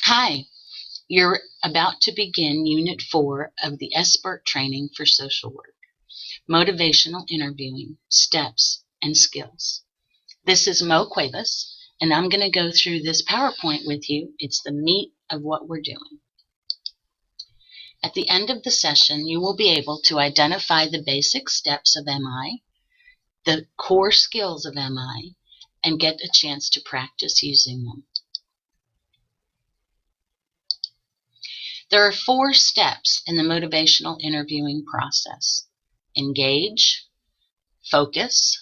Hi, you're about to begin Unit 4 of the SBIRT training for social work, Motivational Interviewing, Steps and Skills. This is Mo Cuevas, and I'm going to go through this PowerPoint with you. It's the meat of what we're doing. At the end of the session, you will be able to identify the basic steps of MI, the core skills of MI, and get a chance to practice using them. There are 4 steps in the motivational interviewing process: engage, focus,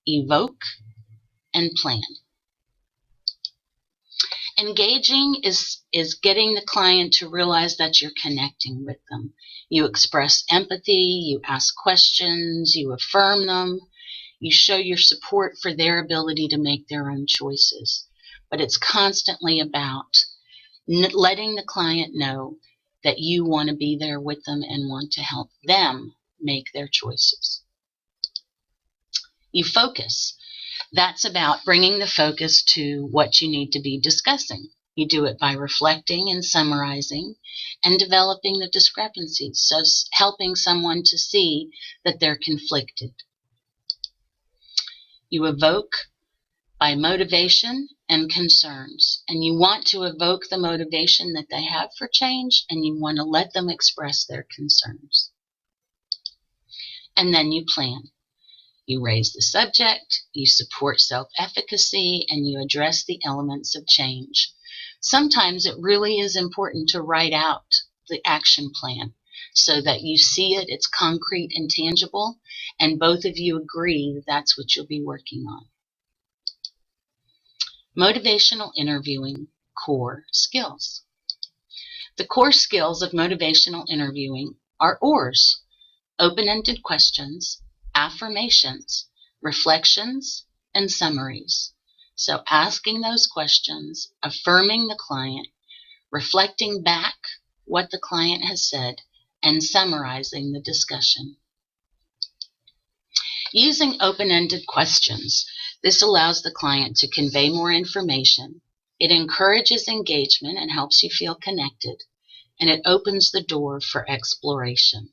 evoke, and plan. Engaging is getting the client to realize that you're connecting with them. You express empathy, you ask questions, you affirm them, you show your support for their ability to make their own choices. But it's constantly about letting the client know that you want to be there with them and want to help them make their choices. You focus. That's about bringing the focus to what you need to be discussing. You do it by reflecting and summarizing and developing the discrepancies, so helping someone to see that they're conflicted. You evoke by motivation and concerns, and you want to evoke the motivation that they have for change, and you want to let them express their concerns. And then you plan. You raise the subject, you support self-efficacy, and you address the elements of change. Sometimes it really is important to write out the action plan so that you see it, it's concrete and tangible, and both of you agree that that's what you'll be working on. Motivational interviewing core skills. The core skills of motivational interviewing are ORS: open-ended questions, affirmations, reflections, and summaries. So asking those questions, affirming the client, reflecting back what the client has said, and summarizing the discussion. Using open-ended questions, this allows the client to convey more information. It encourages engagement and helps you feel connected, and it opens the door for exploration.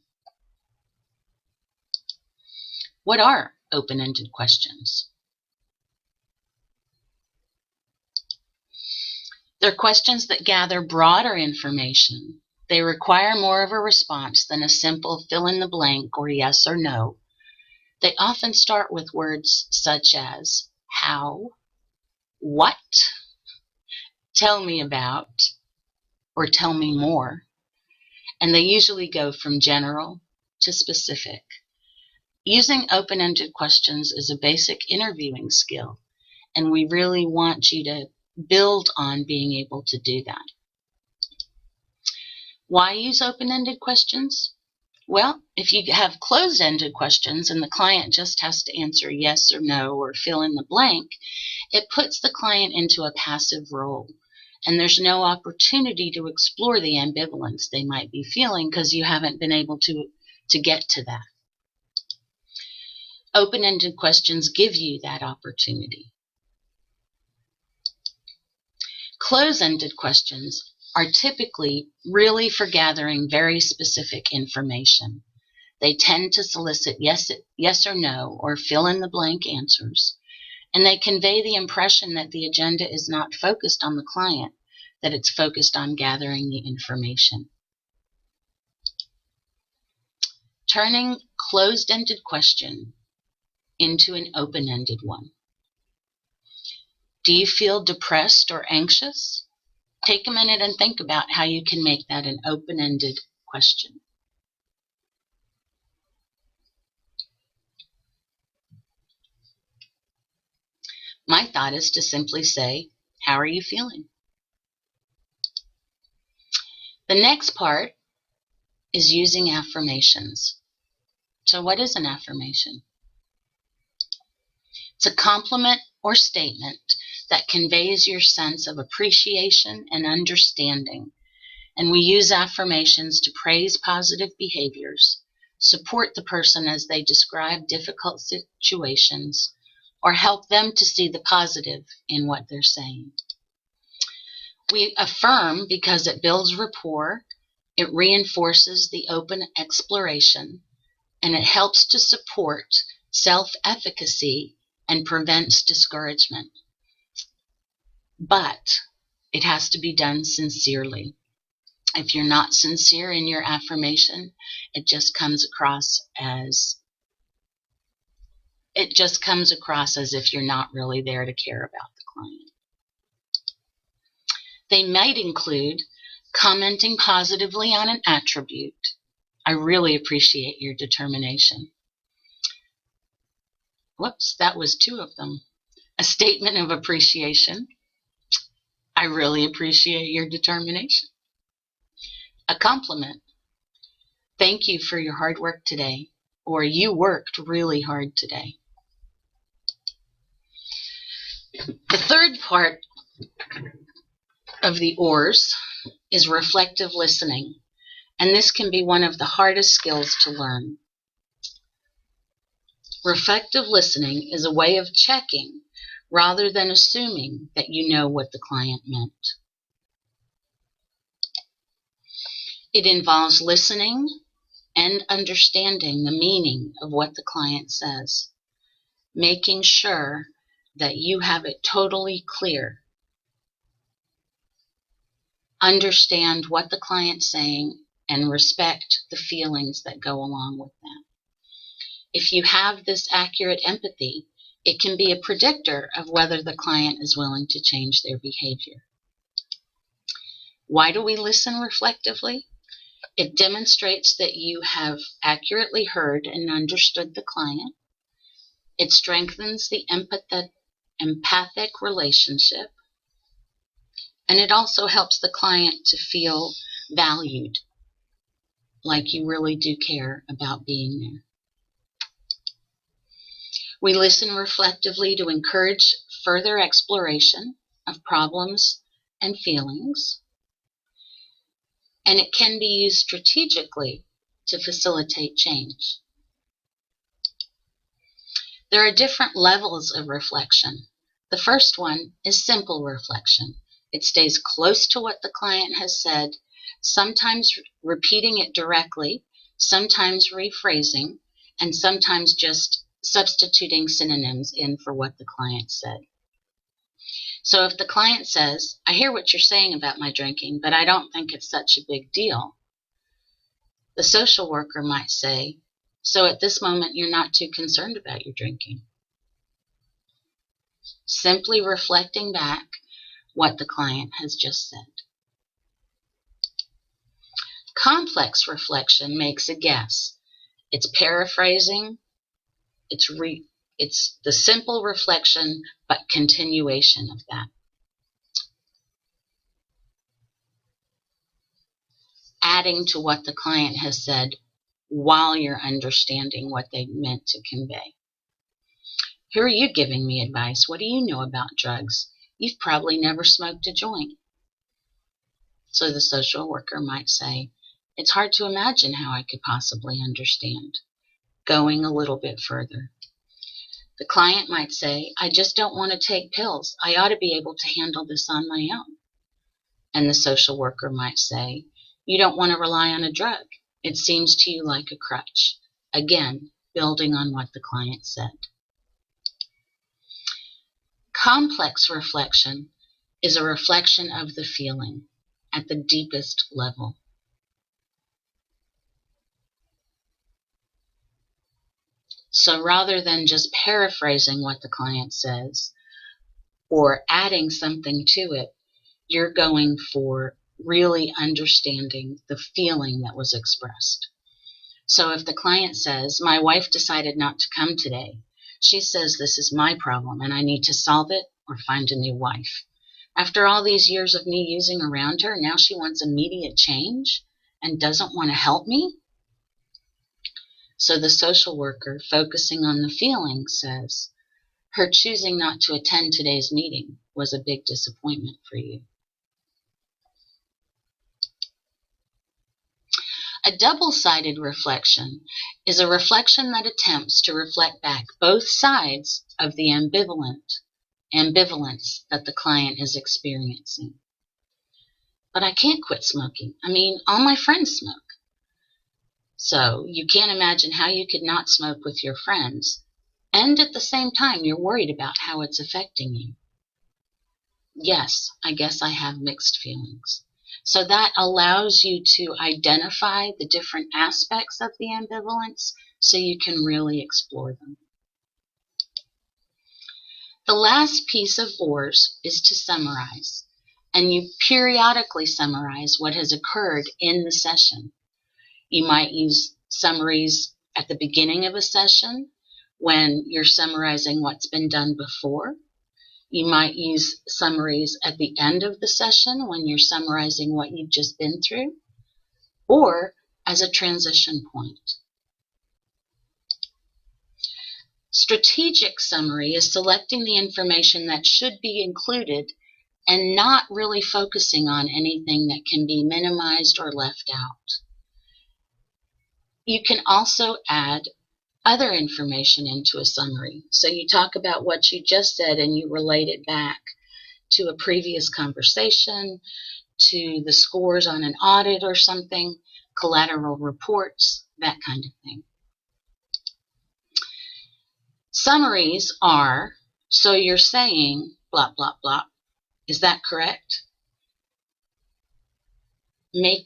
What are open-ended questions? They're questions that gather broader information. They require more of a response than a simple fill-in-the-blank or yes or no. They often start with words such as how, what, tell me about, or tell me more. And they usually go from general to specific. Using open-ended questions is a basic interviewing skill, and we really want you to build on being able to do that. Why use open-ended questions? Well, if you have closed-ended questions and the client just has to answer yes or no or fill in the blank, it puts the client into a passive role, and there's no opportunity to explore the ambivalence they might be feeling because you haven't been able to get to that. Open-ended questions give you that opportunity. Close-ended questions are typically really for gathering very specific information. They tend to solicit yes or no or fill in the blank answers, and they convey the impression that the agenda is not focused on the client, that it's focused on gathering the information. Turning closed-ended question into an open-ended one. Do you feel depressed or anxious? Take a minute and think about how you can make that an open-ended question. My thought is to simply say, how are you feeling? The next part is using affirmations. So what is an affirmation? It's a compliment or statement that conveys your sense of appreciation and understanding. And we use affirmations to praise positive behaviors, support the person as they describe difficult situations, or help them to see the positive in what they're saying. We affirm because it builds rapport, it reinforces the open exploration, and it helps to support self-efficacy and prevents discouragement. But it has to be done sincerely. If you're not sincere in your affirmation, it just comes across as if you're not really there to care about the client. They might include commenting positively on an attribute. I really appreciate your determination. Whoops, that was 2 of them. A statement of appreciation. I really appreciate your determination. A compliment. Thank you for your hard work today, or you worked really hard today. The third part of the ORS is reflective listening, and this can be one of the hardest skills to learn. Reflective listening is a way of checking rather than assuming that you know what the client meant. It involves listening and understanding the meaning of what the client says, making sure that you have it totally clear. Understand what the client's saying and respect the feelings that go along with that. If you have this accurate empathy, it can be a predictor of whether the client is willing to change their behavior. Why do we listen reflectively? It demonstrates that you have accurately heard and understood the client. It strengthens the empathic relationship. And it also helps the client to feel valued, like you really do care about being there. We listen reflectively to encourage further exploration of problems and feelings. And it can be used strategically to facilitate change. There are different levels of reflection. The first one is simple reflection. It stays close to what the client has said, sometimes repeating it directly, sometimes rephrasing, and sometimes just substituting synonyms in for what the client said. So if the client says, I hear what you're saying about my drinking, but I don't think it's such a big deal, the social worker might say, so at this moment you're not too concerned about your drinking. Simply reflecting back what the client has just said. Complex reflection makes a guess. It's paraphrasing, it's the simple reflection, but continuation of that. Adding to what the client has said while you're understanding what they meant to convey. Who are you giving me advice? What do you know about drugs? You've probably never smoked a joint. So the social worker might say, it's hard to imagine how I could possibly understand. Going a little bit further. The client might say, I just don't want to take pills. I ought to be able to handle this on my own. And the social worker might say, you don't want to rely on a drug. It seems to you like a crutch. Again, building on what the client said. Complex reflection is a reflection of the feeling at the deepest level. So rather than just paraphrasing what the client says or adding something to it, you're going for really understanding the feeling that was expressed. So if the client says, my wife decided not to come today, she says this is my problem and I need to solve it or find a new wife. After all these years of me using around her, now she wants immediate change and doesn't want to help me? So the social worker, focusing on the feeling, says, her choosing not to attend today's meeting was a big disappointment for you. A double-sided reflection is a reflection that attempts to reflect back both sides of the ambivalence that the client is experiencing. but I can't quit smoking. I mean, all my friends smoke. So you can't imagine how you could not smoke with your friends. And at the same time, you're worried about how it's affecting you. Yes, I guess I have mixed feelings. So that allows you to identify the different aspects of the ambivalence so you can really explore them. The last piece of VORS is to summarize, and you periodically summarize what has occurred in the session. You might use summaries at the beginning of a session when you're summarizing what's been done before. You might use summaries at the end of the session when you're summarizing what you've just been through, or as a transition point. Strategic summary is selecting the information that should be included and not really focusing on anything that can be minimized or left out. You can also add other information into a summary. So you talk about what you just said and you relate it back to a previous conversation, to the scores on an audit or something, collateral reports, that kind of thing. Summaries are, so you're saying blah, blah, blah. Is that correct? Make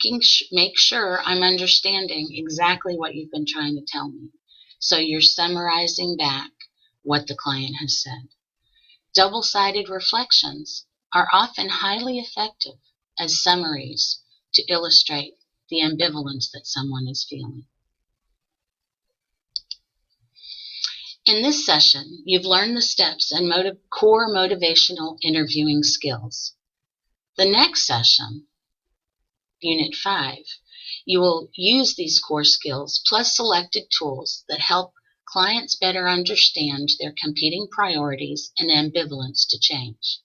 sure I'm understanding exactly what you've been trying to tell me. So you're summarizing back what the client has said. Double-sided reflections are often highly effective as summaries to illustrate the ambivalence that someone is feeling. In this session, you've learned the steps and core motivational interviewing skills. The next session, Unit 5, you will use these core skills plus selected tools that help clients better understand their competing priorities and ambivalence to change,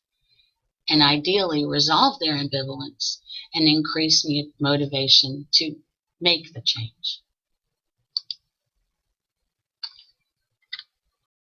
and ideally resolve their ambivalence and increase motivation to make the change.